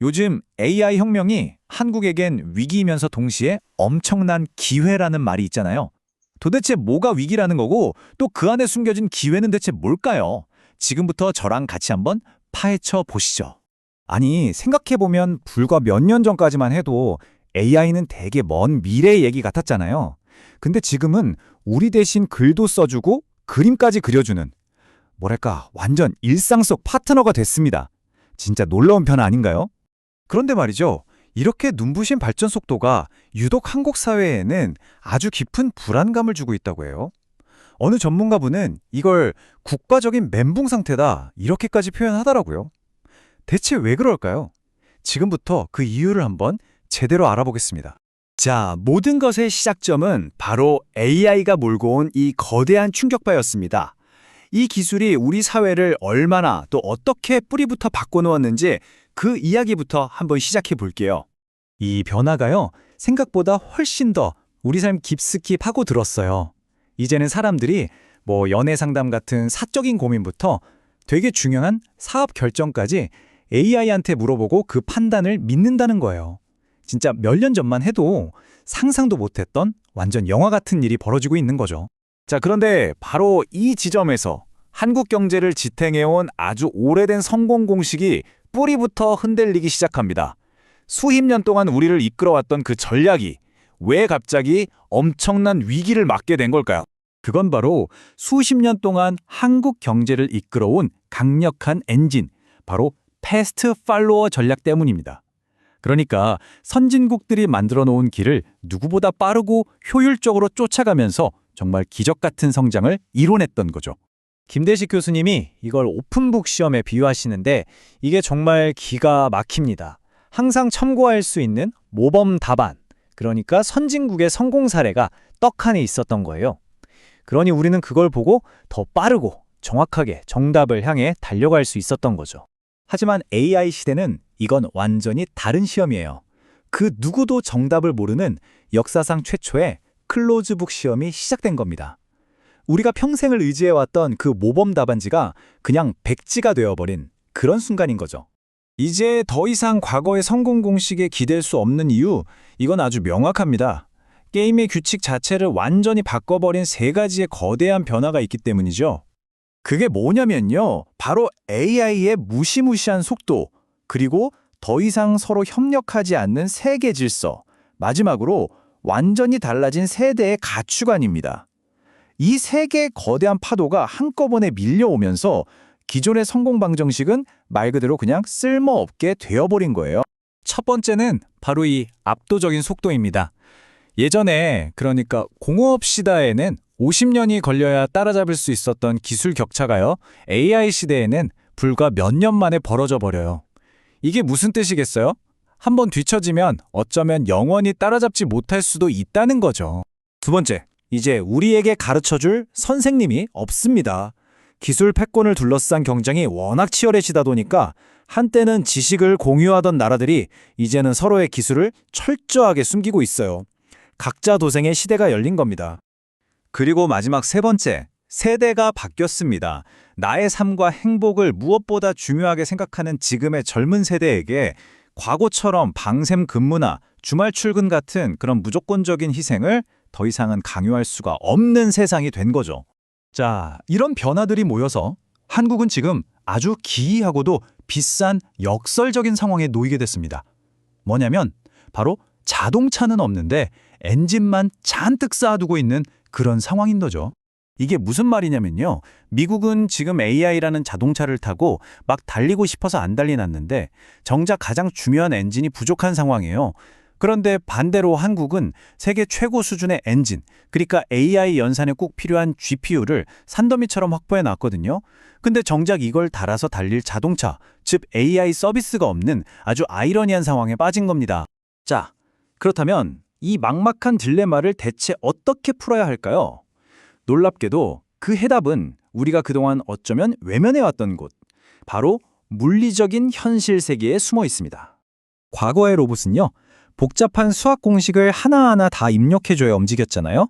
요즘 AI 혁명이 한국에겐 위기이면서 동시에 엄청난 기회라는 말이 있잖아요. 도대체 뭐가 위기라는 거고 또 그 안에 숨겨진 기회는 대체 뭘까요? 지금부터 저랑 같이 한번 파헤쳐 보시죠. 아니, 생각해보면 불과 몇 년 전까지만 해도 AI는 되게 먼 미래의 얘기 같았잖아요. 근데 지금은 우리 대신 글도 써주고 그림까지 그려주는, 뭐랄까, 완전 일상 속 파트너가 됐습니다. 진짜 놀라운 변화 아닌가요? 그런데 말이죠. 이렇게 눈부신 발전 속도가 유독 한국 사회에는 아주 깊은 불안감을 주고 있다고 해요. 어느 전문가분은 이걸 국가적인 멘붕 상태다, 이렇게까지 표현하더라고요. 대체 왜 그럴까요? 지금부터 그 이유를 한번 제대로 알아보겠습니다. 자, 모든 것의 시작점은 바로 AI가 몰고 온 이 거대한 충격파였습니다. 이 기술이 우리 사회를 얼마나 또 어떻게 뿌리부터 바꿔놓았는지 그 이야기부터 한번 시작해 볼게요. 이 변화가요, 생각보다 훨씬 더 우리 삶 깊숙이 파고들었어요. 이제는 사람들이 연애 상담 같은 사적인 고민부터 되게 중요한 사업 결정까지 AI한테 물어보고 그 판단을 믿는다는 거예요. 진짜 몇 년 전만 해도 상상도 못했던 완전 영화 같은 일이 벌어지고 있는 거죠. 자, 그런데 바로 이 지점에서 한국 경제를 지탱해온 아주 오래된 성공 공식이 뿌리부터 흔들리기 시작합니다. 수십 년 동안 우리를 이끌어왔던 그 전략이 왜 갑자기 엄청난 위기를 맞게 된 걸까요? 그건 바로 수십 년 동안 한국 경제를 이끌어온 강력한 엔진, 바로 패스트 팔로워 전략 때문입니다. 그러니까 선진국들이 만들어 놓은 길을 누구보다 빠르고 효율적으로 쫓아가면서 정말 기적 같은 성장을 이뤄냈던 거죠. 김대식 교수님이 이걸 오픈북 시험에 비유하시는데 이게 정말 기가 막힙니다. 항상 참고할 수 있는 모범 답안, 그러니까 선진국의 성공 사례가 떡하니 있었던 거예요. 그러니 우리는 그걸 보고 더 빠르고 정확하게 정답을 향해 달려갈 수 있었던 거죠. 하지만 AI 시대는 이건 완전히 다른 시험이에요. 그 누구도 정답을 모르는 역사상 최초의 클로즈북 시험이 시작된 겁니다. 우리가 평생을 의지해왔던 그 모범 답안지가 그냥 백지가 되어버린 그런 순간인 거죠. 이제 더 이상 과거의 성공 공식에 기댈 수 없는 이유, 이건 아주 명확합니다. 게임의 규칙 자체를 완전히 바꿔버린 세 가지의 거대한 변화가 있기 때문이죠. 그게 뭐냐면요, 바로 AI의 무시무시한 속도, 그리고 더 이상 서로 협력하지 않는 세계 질서, 마지막으로 완전히 달라진 세대의 가치관입니다. 이 세 개의 거대한 파도가 한꺼번에 밀려오면서 기존의 성공 방정식은 말 그대로 그냥 쓸모없게 되어버린 거예요. 첫 번째는 바로 이 압도적인 속도입니다. 예전에, 그러니까 공업 시대에는 50년이 걸려야 따라잡을 수 있었던 기술 격차가요, AI 시대에는 불과 몇 년 만에 벌어져 버려요. 이게 무슨 뜻이겠어요? 한번 뒤처지면 어쩌면 영원히 따라잡지 못할 수도 있다는 거죠. 두 번째, 이제 우리에게 가르쳐줄 선생님이 없습니다. 기술 패권을 둘러싼 경쟁이 워낙 치열해지다 보니까 한때는 지식을 공유하던 나라들이 이제는 서로의 기술을 철저하게 숨기고 있어요. 각자 도생의 시대가 열린 겁니다. 그리고 마지막 세 번째, 세대가 바뀌었습니다. 나의 삶과 행복을 무엇보다 중요하게 생각하는 지금의 젊은 세대에게 과거처럼 방샘 근무나 주말 출근 같은 그런 무조건적인 희생을 더 이상은 강요할 수가 없는 세상이 된 거죠. 자, 이런 변화들이 모여서 한국은 지금 아주 기이하고도 비싼 역설적인 상황에 놓이게 됐습니다. 뭐냐면 바로 자동차는 없는데 엔진만 잔뜩 쌓아두고 있는 그런 상황인 거죠. 이게 무슨 말이냐면요, 미국은 지금 AI라는 자동차를 타고 막 달리고 싶어서 안 달리났는데 정작 가장 중요한 엔진이 부족한 상황이에요. 그런데 반대로 한국은 세계 최고 수준의 엔진, 그러니까 AI 연산에 꼭 필요한 GPU를 산더미처럼 확보해 놨거든요. 근데 정작 이걸 달아서 달릴 자동차, 즉 AI 서비스가 없는 아주 아이러니한 상황에 빠진 겁니다. 자, 그렇다면 이 막막한 딜레마를 대체 어떻게 풀어야 할까요? 놀랍게도 그 해답은 우리가 그동안 어쩌면 외면해왔던 곳, 바로 물리적인 현실 세계에 숨어 있습니다. 과거의 로봇은요, 복잡한 수학 공식을 하나하나 다 입력해줘야 움직였잖아요.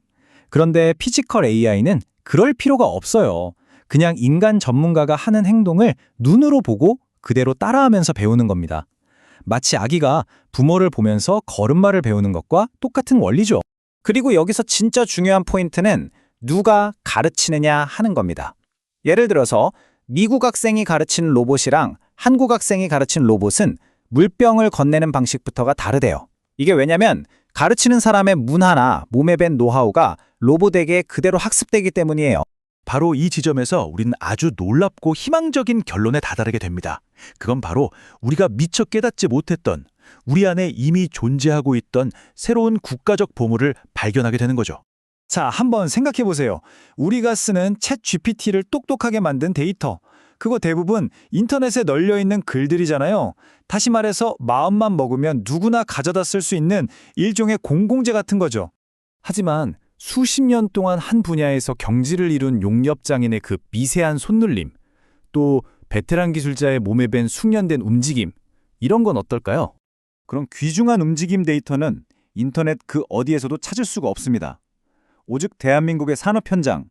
그런데 피지컬 AI는 그럴 필요가 없어요. 그냥 인간 전문가가 하는 행동을 눈으로 보고 그대로 따라하면서 배우는 겁니다. 마치 아기가 부모를 보면서 걸음마를 배우는 것과 똑같은 원리죠. 그리고 여기서 진짜 중요한 포인트는 누가 가르치느냐 하는 겁니다. 예를 들어서 미국 학생이 가르치는 로봇이랑 한국 학생이 가르치는 로봇은 물병을 건네는 방식부터가 다르대요. 이게 왜냐면 가르치는 사람의 문화나 몸에 밴 노하우가 로봇에게 그대로 학습되기 때문이에요. 바로 이 지점에서 우리는 아주 놀랍고 희망적인 결론에 다다르게 됩니다. 그건 바로 우리가 미처 깨닫지 못했던 우리 안에 이미 존재하고 있던 새로운 국가적 보물을 발견하게 되는 거죠. 자, 한번 생각해 보세요. 우리가 쓰는 챗 GPT를 똑똑하게 만든 데이터. 그거 대부분 인터넷에 널려 있는 글들이잖아요. 다시 말해서 마음만 먹으면 누구나 가져다 쓸 수 있는 일종의 공공재 같은 거죠. 하지만 수십 년 동안 한 분야에서 경지를 이룬 용접장인의 그 미세한 손놀림, 또 베테랑 기술자의 몸에 밴 숙련된 움직임, 이런 건 어떨까요? 그런 귀중한 움직임 데이터는 인터넷 그 어디에서도 찾을 수가 없습니다. 오직 대한민국의 산업 현장,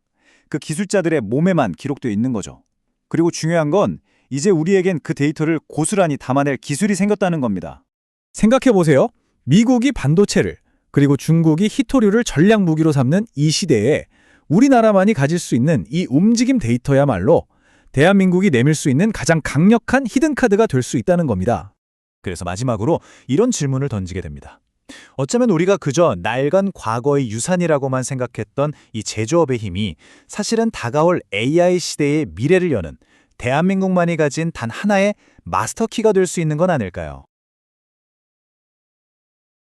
그 기술자들의 몸에만 기록되어 있는 거죠. 그리고 중요한 건 이제 우리에겐 그 데이터를 고스란히 담아낼 기술이 생겼다는 겁니다. 생각해보세요. 미국이 반도체를, 그리고 중국이 희토류를 전략 무기로 삼는 이 시대에 우리나라만이 가질 수 있는 이 움직임 데이터야말로 대한민국이 내밀 수 있는 가장 강력한 히든카드가 될 수 있다는 겁니다. 그래서 마지막으로 이런 질문을 던지게 됩니다. 어쩌면 우리가 그저 낡은 과거의 유산이라고만 생각했던 이 제조업의 힘이 사실은 다가올 AI 시대의 미래를 여는 대한민국만이 가진 단 하나의 마스터키가 될 수 있는 건 아닐까요?